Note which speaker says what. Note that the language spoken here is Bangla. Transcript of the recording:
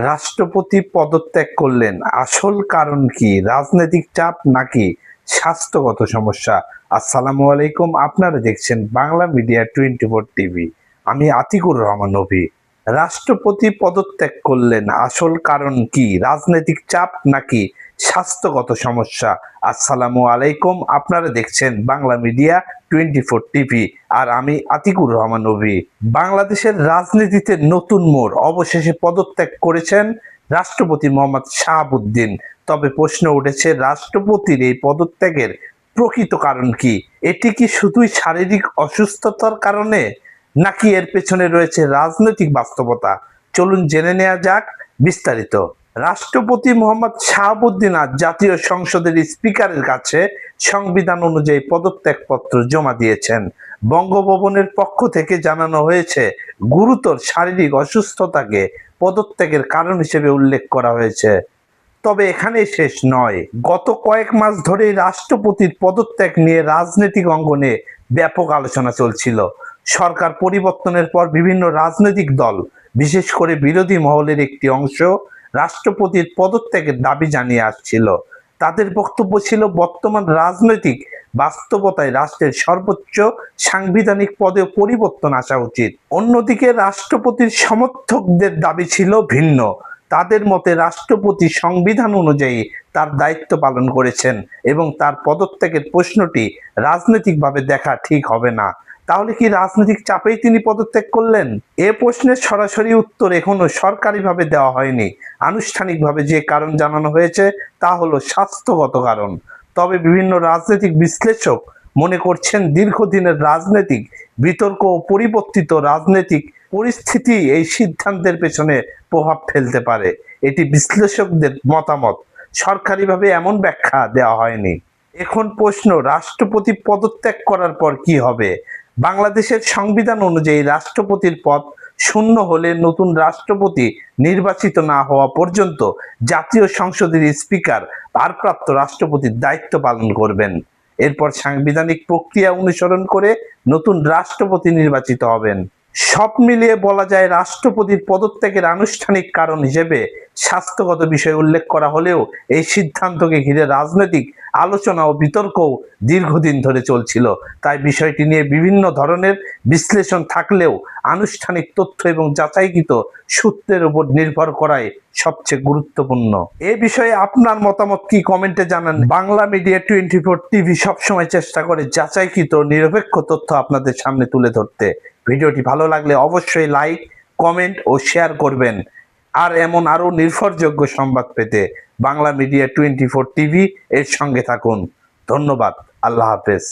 Speaker 1: রাষ্ট্রপতি পদত্যাগ করলেন, আসল কারণ কি? রাজনৈতিক চাপ নাকি স্বাস্থ্যগত সমস্যা? আসসালামু আলাইকুম, আপনারা দেখছেন বাংলা মিডিয়া 24 টিভি। আমি আতিকুর রহমান অভি। রাষ্ট্রপতি পদত্যাগ করলেন, আসল কারণ কি? রাজনৈতিক চাপ নাকি স্বাস্থ্যগত সমস্যা? আসসালামু আলাইকুম, আপনারা দেখছেন বাংলা মিডিয়া 24 টিভি আর আমি আতিকুর রহমান অভি। বাংলাদেশের রাজনীতিতে নতুন মোড়, অবশেষে পদত্যাগ করেছেন রাষ্ট্রপতি মোহাম্মদ শাহাবুদ্দিন। তবে প্রশ্ন উঠেছে, রাষ্ট্রপতির এই পদত্যাগের প্রকৃত কারণ কি? এটি কি শুধুই শারীরিক অসুস্থতার কারণে, নাকি এর পেছনে রয়েছে রাজনৈতিক বাস্তবতা? চলুন জেনে নেওয়া যাক বিস্তারিত। রাষ্ট্রপতি মোহাম্মদ শাহাবুদ্দিন আজ জাতীয় সংসদের স্পিকারের কাছে সংবিধান অনুযায়ী পদত্যাগপত্র জমা দিয়েছেন। বঙ্গভবনের পক্ষ থেকে জানানো হয়েছে, গুরুতর শারীরিক অসুস্থতাকে পদত্যাগের কারণ হিসেবে উল্লেখ করা হয়েছে। তবে এখানেই শেষ নয়। গত কয়েক মাস ধরেই রাষ্ট্রপতির পদত্যাগ নিয়ে রাজনৈতিক অঙ্গনে ব্যাপক আলোচনা চলছিল। সরকার পরিবর্তনের পর বিভিন্ন রাজনৈতিক দল, বিশেষ করে বিরোধী মহলের একটি অংশ, রাষ্ট্রপতির পদত্যাগের দাবি জানিয়ে আসছিল। তাদের বক্তব্য ছিল, বর্তমান রাজনৈতিক বাস্তবতায় রাষ্ট্রের সর্বোচ্চ সাংবিধানিক পদে পরিবর্তন আসা উচিত। অন্যদিকে রাষ্ট্রপতির সমর্থকদের দাবি ছিল ভিন্ন। তাদের মতে রাষ্ট্রপতি সংবিধান অনুযায়ী তার দায়িত্ব পালন করেছেন এবং তার পদত্যাগের প্রশ্নটি রাজনৈতিকভাবে দেখা ঠিক হবে না। তাহলে কি রাজনৈতিক চাপেই তিনি পদত্যাগ করলেন? এ প্রশ্নের সরাসরি উত্তর এখনো সরকারিভাবে দেওয়া হয়নি। আনুষ্ঠানিকভাবে যে কারণ জানানো হয়েছে তা হলো স্বাস্থ্যগত কারণ। তবে বিভিন্ন রাজনৈতিক বিশ্লেষক মনে করছেন, দীর্ঘদিনের রাজনৈতিক বিতর্ক ও পরিবর্তিত রাজনৈতিক পরিস্থিতি এই সিদ্ধান্তের পেছনে প্রভাব ফেলতে পারে। এটি বিশ্লেষকদের মতামত, সরকারিভাবে এমন ব্যাখ্যা দেওয়া হয়নি। এখন প্রশ্ন, রাষ্ট্রপতি পদত্যাগ করার পর কি হবে? বাংলাদেশের সংবিধান অনুযায়ী রাষ্ট্রপতির পদ শূন্য হলে নতুন রাষ্ট্রপতি নির্বাচিত না হওয়া পর্যন্ত জাতীয় সংসদের স্পিকার ভারপ্রাপ্ত রাষ্ট্রপতির দায়িত্ব পালন করবেন। এরপর সাংবিধানিক প্রক্রিয়া অনুসরণ করে নতুন রাষ্ট্রপতি নির্বাচিত হবেন। সব মিলিয়ে বলা যায়, রাষ্ট্রপতির পদত্যাগের আনুষ্ঠানিক কারণ হিসেবে স্বাস্থ্যগত বিষয় উল্লেখ করা হলেও এই সিদ্ধান্তকে ঘিরে রাজনৈতিক আলোচনা ও বিতর্কও দীর্ঘদিন ধরে চলছিল। তাই বিষয়টি নিয়ে বিভিন্ন ধরনের বিশ্লেষণ থাকলেও আনুষ্ঠানিক তথ্য এবং যাচাইকৃত সূত্রের উপর নির্ভর করাই সবচেয়ে গুরুত্বপূর্ণ। এ বিষয়ে আপনার মতামত কি? কমেন্টে জানান। বাংলা মিডিয়া 24 টিভি সবসময় চেষ্টা করে যাচাইকৃত নিরপেক্ষ তথ্য আপনাদের সামনে তুলে ধরতে। ভিডিওটি ভালো লাগলে অবশ্যই লাইক, কমেন্ট ও শেয়ার করবেন। আর এমন আরও নির্ভরযোগ্য সংবাদ পেতে বাংলা মিডিয়া 24 টিভি এর সঙ্গে থাকুন। ধন্যবাদ। আল্লাহ হাফেজ।